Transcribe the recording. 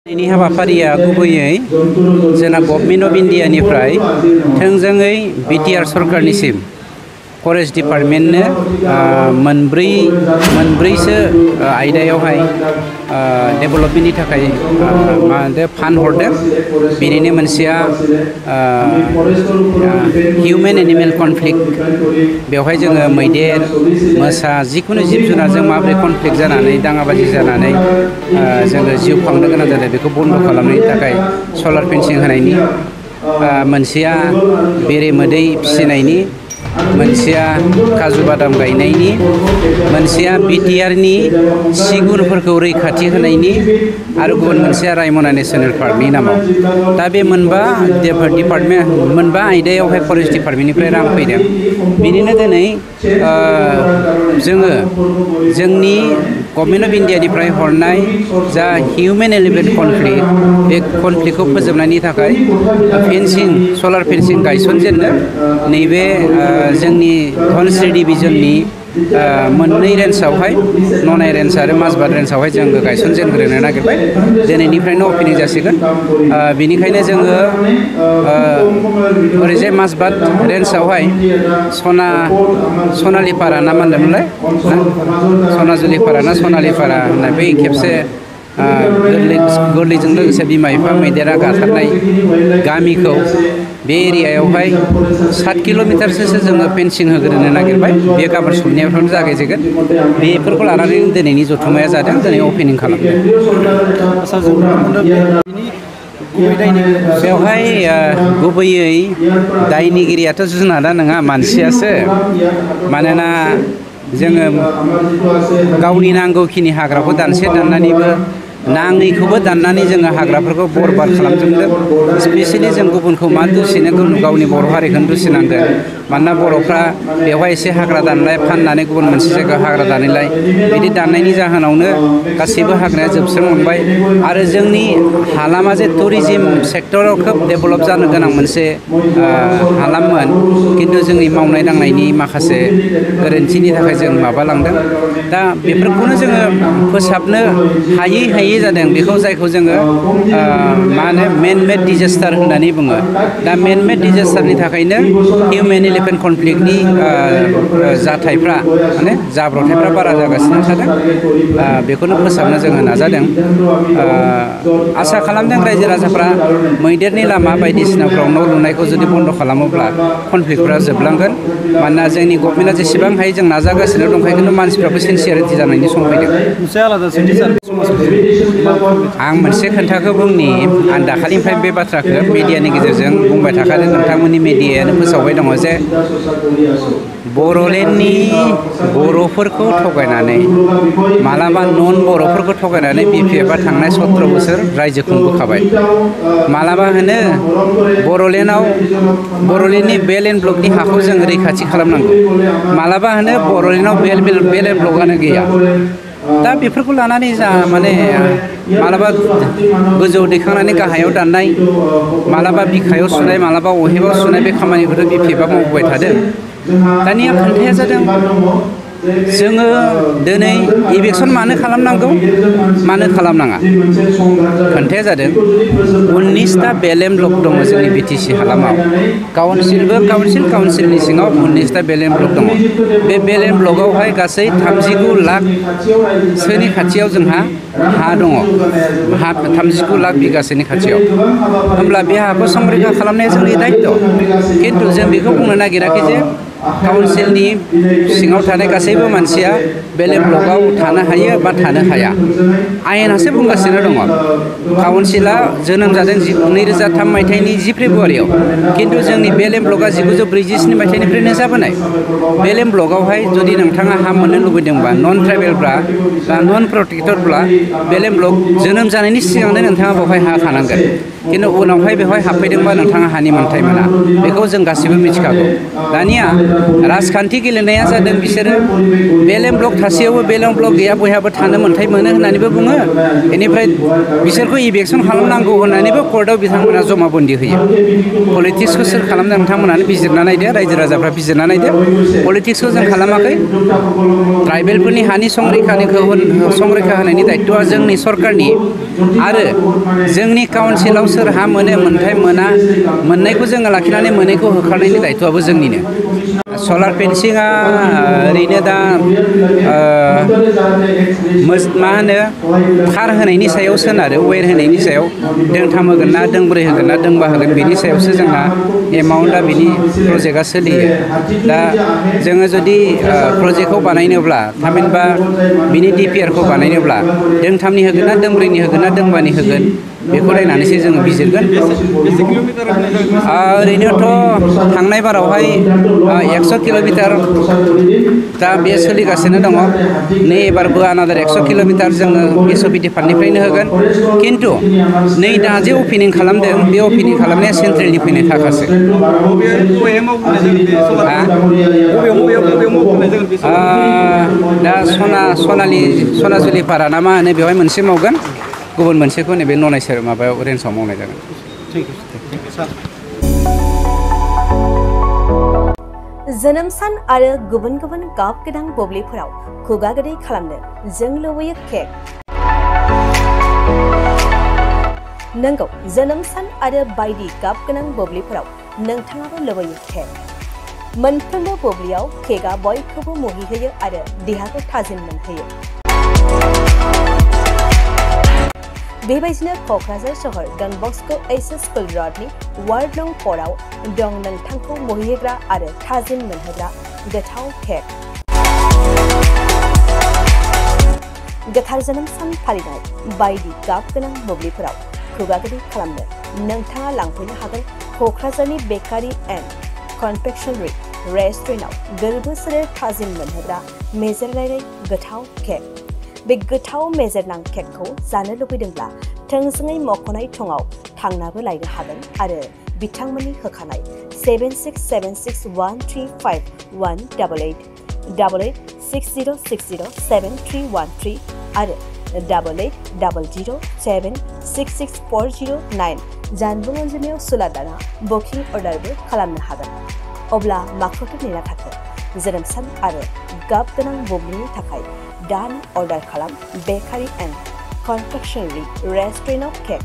दिनैनि हाबाफारिया गुबैयै जोंना गभर्नमेन्ट अफ इन्डियानिफ्राय थोंजोङै बिटिआर सरकारनिसिम फरेस्ट डिपार्टमेन्टनो मोनब्रैसो आयदायावहाय डेभेलपमेन्टनि थाखाय फान्ड हरदों। बेनिनो मोनसेया हिउमेन एनिमेल कनफ्लिक्ट, बेवहाय जोङो मैदेर मोसा जिखुनु जिब जुनारजों माबोरै कनफ्लिक्ट जानानै दाङाबाजि जानानै जोङो जिउ खांनो गोनां जादों बेखौ बन्द खालामनायनि थाखाय सलार फेन्सिं होनायनि, मोनसेया बेरे मोदै फिसिनायनि, मोनसेया काजु बादाम गायनायनि, मोनसेया बिटिआरनि सिगुनफोरखौ रैखाथि होनायनि, आरो गुबुन मोनसेया रायमना नेसनेल पार्कनि नामाव। दा बे मोनबा आयदायावहाय फरेस्ट डिपार्टमेन्टनिफ्राय रां फैदों। बिनिनो दिनै जोङो जोंनि गभर्नमेन्ट अफ इन्डियानिफ्राय हरनाय जा हिउमेन एनिमेल कनफ्लिक्ट, बे कनफ्लिक्टखौ फोजोबनायनि थाखाय सलार फेन्सिं गायसनजेननो नैबे जोंनि धनस्री डिभिजननि मोननै रेन्जआवहाय ननाय रेन्ज आरो माजबाद रेन्जआवहाय जोङो गायसनजेनग्रोनो नागिरबाय। दिनैनिफ्रायनो अपेनिं जासिगोन। बेनिखायनो जोङो ओरैजाय माजबाद रेन्जआवहाय सनालिपारा ना मा होनदोंमोनलाय, सनाजुलिपारा ना सनालिपारा होननाय बै खेबसे गोरलैजों लोगोसे बिमा बिफा मैदेरा गाथारनाय गामिखौ बे एरियायावहाय 7 किल'मिटारसो जोङो फेन्सिं होग्रोनो नागिरबाय। बे गाबोन समनिफ्रायनो जागायजेगोन। बेफोरखौ लानानै दिनैनि जथुम्माया जादों। दिनै अपेनिं खालामदों। बेवहाय गुबैयै दायनिगिरियाथ' जुनादा नङा, मानसियासो। मानोना जोङो गावनि नांगौखिनि हाग्राखौ दाननानैबो नाङैखौबो दाननानै जोङो हाग्राफोरखौ बरबाद खालामजोबदों। स्पेसियेलि जों गुबुनखौ मा दुसिनो, गावनि बर' हारिखौनो दुसिनांगोन। मानोना बर'फ्रा बेवहाय एसे हाग्रा दानलाय, फाननानै गुबुन मोनसे जायगायाव हाग्रा दानैलाय, बिदि दाननायनि जाहोनावनो गासैबो हाग्राया जोबस्रांलांबाय। आरो जोंनि हालामा जे टुरिजिम सेक्टराव खोब डेभेलप जानो गोनां मोनसे हालाममोन, खिन्थु जोंनि मावनाय दांनायनि माखासे गोरोन्थिनि थाखाय जों माबालांदों। दा बेफोरखौनो जोङो फोसाबनो हायै जादों। बेखौ जायखौ जोङो मा होनो मेन मेड डिजास्टार होननानै बुङो। दा मेन मेड डिजास्टारनि थाखायनो हिउमेन एलिफेन्ट कनफ्लिक्टनि जाथायफ्रा माने जाब्रबथायफ्रा बारा जागासिनो थादों। बेखौनो फोसाबनो जोङो नाजादों। आसा खालामदों रायजो राजाफ्रा मैदेरनि लामा बायदिसिनाफ्राव न' लुनायखौ जुदि बन्द खालामोब्ला कनफ्लिक्टफ्रा जोबलांगोन। मानोना जोंनि गभर्नमेन्टआ जेसेबां हायो जों नाजागासिनो दंखायो, खिन्थु मानसिफ्राबो सिनसियारिटि जानायनि सम फैदों। आं मोनसे खोथाखौ बुंनि, आं दाखालिनिफ्राय बे बाथ्राखौ मिडियानि गेजेरजों बुंबाय थाखादों। नोंथांमोननि मिडियायानो फोसावबाय दङ जे बर'लेण्डनि बर'फोरखौ थगायनानै, मालाबा नन बर'फोरखौ थगायनानै BPF आ थांनाय 17 बोसोर रायजो खुंबोखाबाय। मालाबा होनो बर'लेण्डनि बेल एन्ड ब्लकनि हाखौ जों रैखाथि खालामनांगौ, मालाबा होनो बर'लेण्डआव बेल एन्ड ब्लकआनो गैया। दा बेफोरखौ लानानै जा माने मालाबा गोजौआव दैखांनानै गाहायाव दाननाय, मालाबा बिखायाव सुनाय, मालाबा अहेबाव सुनाय, बे खामानिखौथ' BPF आ मावबोबाय थादों। दानिया खोन्थाया जादों, जोङो दिनै इलेक्सन मानो खालामनांगौ, मानो खालामनाङा? खोन्थाया जादों 19टा बेल एन्ड ब्लक दङ जोंनि BTC हालामाव। काउन्सिलनि सिङाव 19टा बेल एन्ड ब्लक दङ। बे बेल एन्ड ब्लकआवहाय गासै 39 लाखसोनि खाथियाव जोंहा हा दङ, 39 लाख बिगासोनि खाथियाव। होमब्ला बे हाखौ संरैखा खालामनाया जोंनि दायित्व। खिन्थु जों बेखौ बुंनो नागिराखै जे काउन्सिलनि सिङाव थानाय गासैबो मानसिया बेल एन्ड ब्लकआव थानो हायो बा थानो हाया। आयेनासो बुंगासिनो दङ। काउन्सिला जोनोम जादों 2003 मायथाइनि 10 फेब्रुवारियाव, खिन्थु जोंनि बेल एन्ड ब्लकआ 1947 मायथाइनिफ्रायनो जाबोनाय। बेल एन्ड ब्लकआवहाय जुदि नोंथाङा हा मोननो लुबैदोंबा, नन ट्राइबेलब्ला बा नन प्रटेक्टरब्ला, बेल एन्ड ब्लक जोनोम जानायनि सिगांनो नोंथाङा बेवहाय हा थानांगोन। खिन्थु उनावहाय बेवहाय हाबफैदोंबा नोंथाङा हानि मोन्थाय मोना। बेखौ जों गासिबो मिथिखागौ। दानिया राजखान्थि गेलेनाया जादों बिसोरो बेलें ब्लक थासेयावबो बेलें ब्लक गैया बयहाबो थानो मोन्थाय मोनो होननानैबो बुङो बेनिफ्राय बिसोरखौ इलेक्सन खालामनांगौ होननानैबो कर्टआव बिथांमोना जमाबन्दी होयो पलिटिक्सखौ सोर खालामदों नोंथांमोनानो बिजिरना नायदो रायजो राजाफ्रा बिजिरना नायदो पलिटिक्सखौ जों खालामाखै ट्राइबेलफोरनि हानि संरैखा होनायनि दायित्वआ जोंनि सरकारनि आरो जोंनि काउन्सिलाव सोर हा मोनो मोन्थाय मोना मोननायखौ जोङो लाखिनानै मोनैखौ होखारनायनि दायित्वआबो जोंनिनो सलार फेन्सिंआ ओरैनो दा मा होनो थार होनायनि सायाव सोनारो वेर होनायनि सायाव दोंथाम होगोन ना दोंब्रै होगोन ना दोंबा होगोन बेनि सायावसो जोंना एमाउन्टआ बिनि प्रजेक्टआ सोलियो दा जोङो जुदि प्रजेक्टखौ बानायनोब्ला थामहिनबा बिनि DPR खौ बानायनोब्ला दोंथामनि होगोन ना दोंब्रैनि होगोन ना दोंबानि होगोन बेखौ नायनानैसो जोङो बिजिरगोन ओरैनोथ' थांनाय बारावहाय 100 किल'मिटार दा बे सोलिगासिनो दङ नै एबारबो आनादार 100 किल'मिटार जोङो SOPD फान्डनिफ्रायनो होगोन खिन्थु नै दा जे अपेनिं खालामदों बे अपेनिं खालामनाया सेन्ट्रेलनि फैनाय थाखासो दा सनाजुलि पारा ना मा होनो बेवहाय मोनसे मावगोन गुबुन मोनसेखौ नैबे ननायसर माबायाव रेन्जआव मावनाय जागोन जोनोम सान आरो गुबुन गुबुन गाब गोनां बुब्लिफोराव खुगा गोदै खालामनो जों लुबैयो केक नंगौ जोनोम सान आरो बायदि गाब गोनां बुब्लिफोराव नोंथाङाबो लुबैयो केक मोनफ्रोमबो बुब्लियाव केकआ बयखौबो मुहिहोयो आरो देहाखौ थाजिम मोनहोयो बेबायदिनो क'क्राझार सहर डन बस्क' HS स्कुल र'डनि वार्ड नं 4 आव दं नोंथांखौ मुहिहोग्रा आरो थाजिम मोनहोग्रा गोथाव केक गोथार जोनोम सान फालिनाय बायदि गाब गोनां बुब्लिफोराव खुगा गोदै खालामनो नोंथाङा लांफैनो हागोन क'क्राझारनि बेकारि एन्ड कनफेक्शनारि रेस्टुरेन्टआव गोरबो सोलेर थाजिम मोनहोग्रा मेजेरलायनाय गोथाव केक बे गोथाव मेजेरनां केकखौ जानो लुबैदोंब्ला थोंजोङै मख'नाय थंआव थांनाबो लायनो हागोन आरो बिथांमोननि होखानाय 767601351888 8860607313 आरो 8800766409 जानबुं अनजिमायाव सुलादाना बुकिं अर्डारबो खालामनो हागोन अब्ला माखौथो नेना थाखो जोनोम सान आरो गाब गोनां बुब्लिनि थाखाय दान अर्डार खालाम बेकारि एन्ड कनफेक्शनारि रेस्टुरेन्टआव केक